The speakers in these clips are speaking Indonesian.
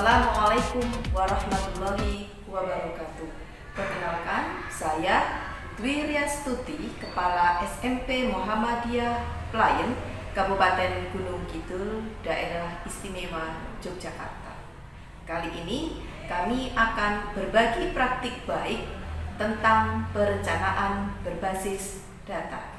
Assalamualaikum warahmatullahi wabarakatuh. Perkenalkan, saya Dwi Riastuti, Kepala SMP Muhammadiyah Playen, Kabupaten Gunung Kidul, Daerah Istimewa Yogyakarta. Kali ini kami akan berbagi praktik baik tentang perencanaan berbasis data.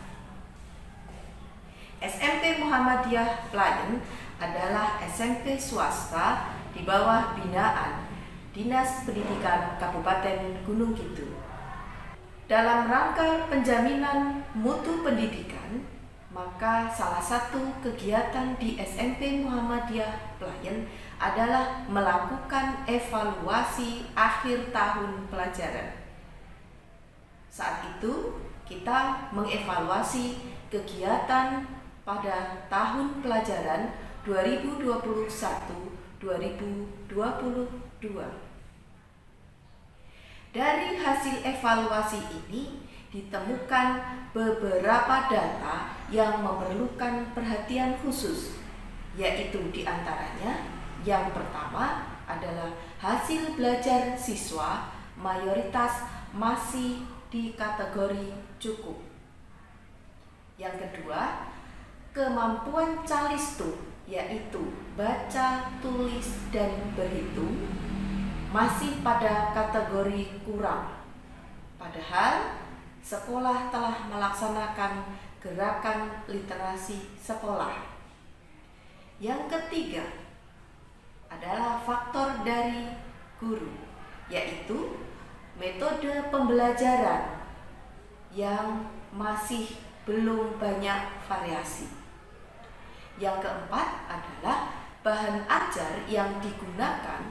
SMP Muhammadiyah Playen adalah SMP swasta di bawah binaan Dinas Pendidikan Kabupaten Gunung Kidul. Dalam rangka penjaminan mutu pendidikan, maka salah satu kegiatan di SMP Muhammadiyah Playen adalah melakukan evaluasi akhir tahun pelajaran. Saat itu kita mengevaluasi kegiatan pada tahun pelajaran 2021-2022. Dari hasil evaluasi ini ditemukan beberapa data yang memerlukan perhatian khusus, yaitu diantaranya yang pertama adalah hasil belajar siswa mayoritas masih di kategori cukup. Yang kedua, kemampuan calistung, yaitu baca, tulis, dan berhitung, masih pada kategori kurang. Padahal sekolah telah melaksanakan gerakan literasi sekolah. Yang ketiga adalah faktor dari guru, yaitu metode pembelajaran yang masih belum banyak variasi. Yang keempat adalah bahan ajar yang digunakan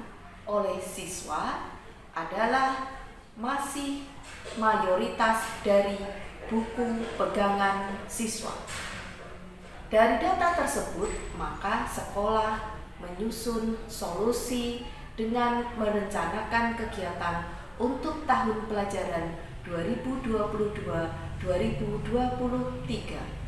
oleh siswa adalah masih mayoritas dari buku pegangan siswa. Dari data tersebut, maka sekolah menyusun solusi dengan merencanakan kegiatan untuk tahun pelajaran 2022-2023.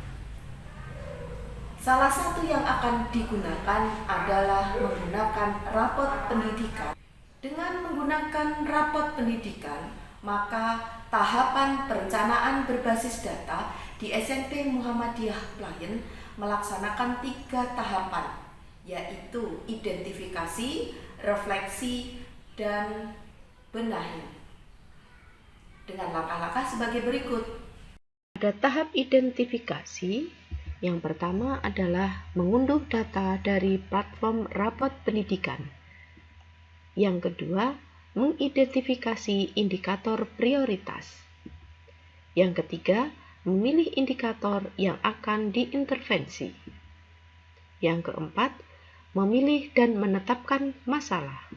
Salah satu yang akan digunakan adalah menggunakan rapot pendidikan. Dengan menggunakan rapot pendidikan, maka tahapan perencanaan berbasis data di SMP Muhammadiyah Playen melaksanakan 3 tahapan, yaitu identifikasi, refleksi, dan benahi. Dengan langkah-langkah sebagai berikut. Pada tahap identifikasi, yang pertama adalah mengunduh data dari platform rapot pendidikan. Yang kedua, mengidentifikasi indikator prioritas. Yang ketiga, memilih indikator yang akan diintervensi. Yang keempat, memilih dan menetapkan masalah.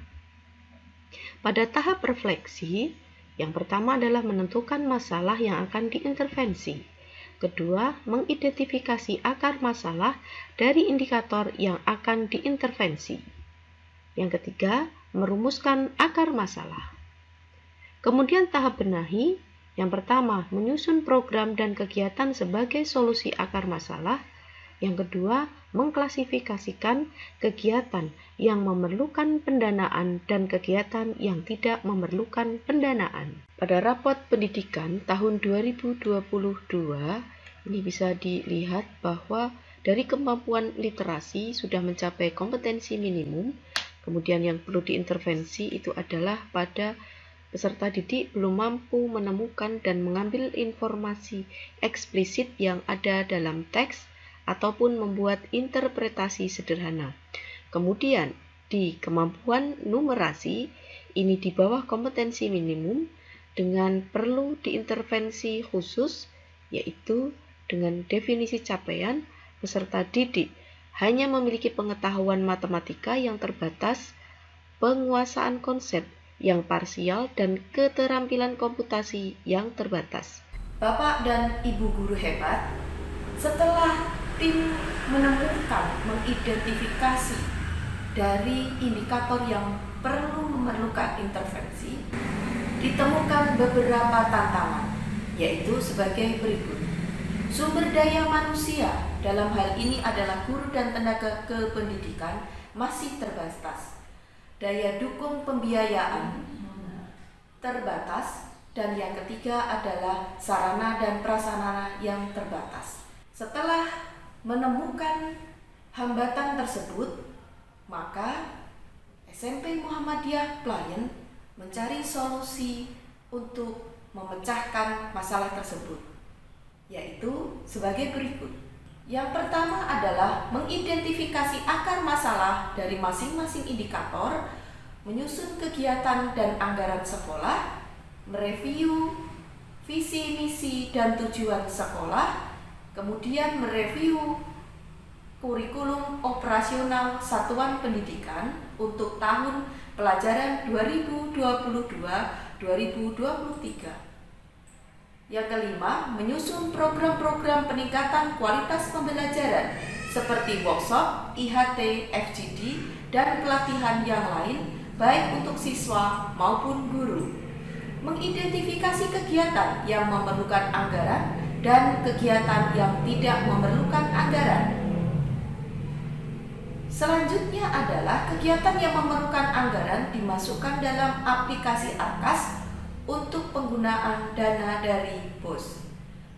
Pada tahap refleksi, yang pertama adalah menentukan masalah yang akan diintervensi. Kedua, mengidentifikasi akar masalah dari indikator yang akan diintervensi. Yang ketiga, merumuskan akar masalah. Kemudian tahap benahi, yang pertama, menyusun program dan kegiatan sebagai solusi akar masalah. Yang kedua, mengklasifikasikan kegiatan yang memerlukan pendanaan dan kegiatan yang tidak memerlukan pendanaan. Pada rapot pendidikan tahun 2022, ini bisa dilihat bahwa dari kemampuan literasi sudah mencapai kompetensi minimum. Kemudian yang perlu diintervensi itu adalah pada peserta didik belum mampu menemukan dan mengambil informasi eksplisit yang ada dalam teks ataupun membuat interpretasi sederhana. Kemudian di kemampuan numerasi, ini di bawah kompetensi minimum dengan perlu diintervensi khusus, yaitu dengan definisi capaian peserta didik hanya memiliki pengetahuan matematika yang terbatas, penguasaan konsep yang parsial, dan keterampilan komputasi yang terbatas. Bapak dan Ibu guru hebat, setelah tim mengidentifikasi dari indikator yang perlu memerlukan intervensi, ditemukan beberapa tantangan, yaitu sebagai berikut. Sumber daya manusia, dalam hal ini adalah guru dan tenaga kependidikan, masih terbatas. daya dukung pembiayaan terbatas, dan yang ketiga adalah sarana dan prasarana yang terbatas. Setelah menemukan hambatan tersebut, maka SMP Muhammadiyah Playen mencari solusi untuk memecahkan masalah tersebut, yaitu sebagai berikut. Yang pertama adalah mengidentifikasi akar masalah dari masing-masing indikator, menyusun kegiatan dan anggaran sekolah, mereview visi, misi, dan tujuan sekolah, kemudian mereview kurikulum operasional satuan pendidikan untuk tahun pelajaran 2022-2023. Yang kelima, menyusun program-program peningkatan kualitas pembelajaran seperti workshop, IHT, FGD, dan pelatihan yang lain baik untuk siswa maupun guru. Mengidentifikasi kegiatan yang memerlukan anggaran dan kegiatan yang tidak memerlukan anggaran. Selanjutnya adalah kegiatan yang memerlukan anggaran dimasukkan dalam aplikasi ARKAS untuk penggunaan dana dari BOS.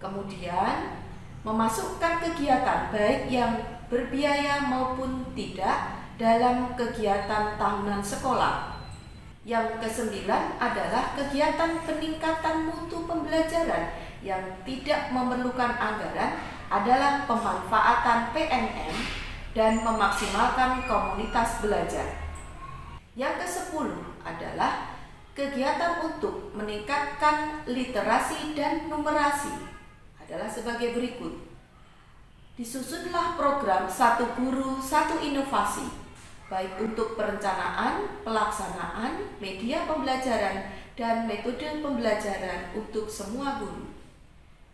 Kemudian, memasukkan kegiatan baik yang berbiaya maupun tidak dalam kegiatan tahunan sekolah. Yang kesembilan adalah kegiatan peningkatan mutu pembelajaran yang tidak memerlukan anggaran adalah pemanfaatan PNM dan memaksimalkan komunitas belajar. Yang ke-10 adalah kegiatan untuk meningkatkan literasi dan numerasi adalah sebagai berikut. Disusunlah program satu guru, satu inovasi, baik untuk perencanaan, pelaksanaan, media pembelajaran, dan metode pembelajaran untuk semua guru.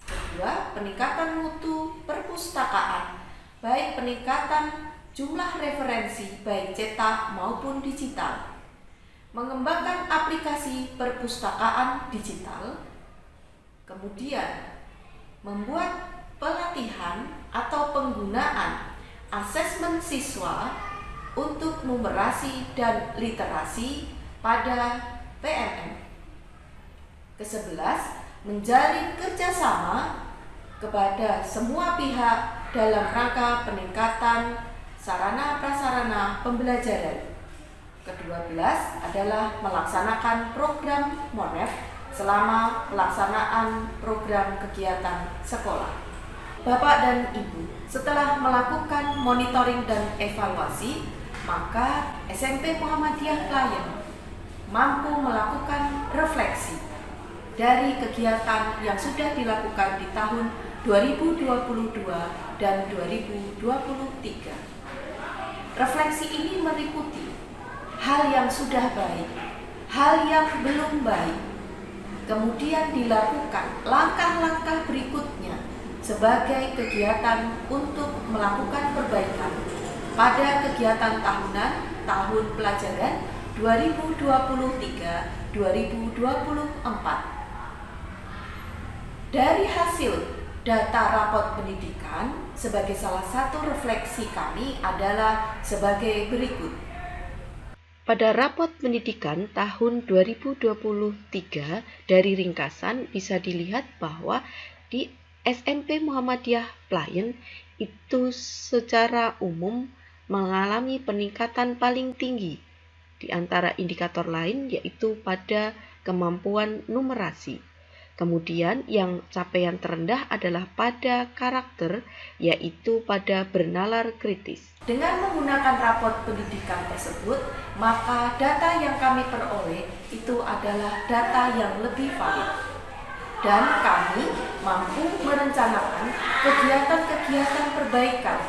Kedua, peningkatan mutu perpustakaan, baik peningkatan jumlah referensi baik cetak maupun digital. Mengembangkan aplikasi perpustakaan digital. Kemudian, membuat pelatihan atau penggunaan asesmen siswa untuk numerasi dan literasi pada PNM. Ke-11, menjalin kerjasama kepada semua pihak dalam rangka peningkatan sarana prasarana pembelajaran. Ke-12 adalah melaksanakan program MONEF selama pelaksanaan program kegiatan sekolah. Bapak dan Ibu, setelah melakukan monitoring dan evaluasi, maka SMP Muhammadiyah Playen mampu melakukan refleksi dari kegiatan yang sudah dilakukan di tahun 2022 dan 2023. Refleksi ini meliputi hal yang sudah baik, hal yang belum baik, kemudian dilakukan langkah-langkah berikutnya sebagai kegiatan untuk melakukan perbaikan pada kegiatan tahunan tahun pelajaran 2023-2024. Dari hasil data rapot pendidikan, sebagai salah satu refleksi kami adalah sebagai berikut. Pada rapot pendidikan tahun 2023 dari ringkasan bisa dilihat bahwa di SMP Muhammadiyah Playen itu secara umum mengalami peningkatan paling tinggi di antara indikator lain, yaitu pada kemampuan numerasi. Kemudian yang capaian terendah adalah pada karakter, yaitu pada bernalar kritis. Dengan menggunakan rapot pendidikan tersebut, maka data yang kami peroleh itu adalah data yang lebih valid. Dan kami mampu merencanakan kegiatan-kegiatan perbaikan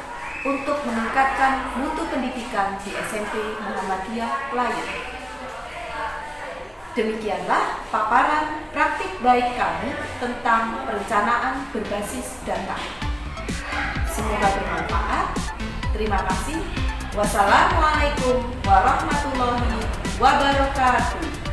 untuk meningkatkan mutu pendidikan di SMP Muhammadiyah Playen. Demikianlah paparan praktik baik kami tentang perencanaan berbasis data. Semoga bermanfaat. Terima kasih. Wassalamualaikum warahmatullahi wabarakatuh.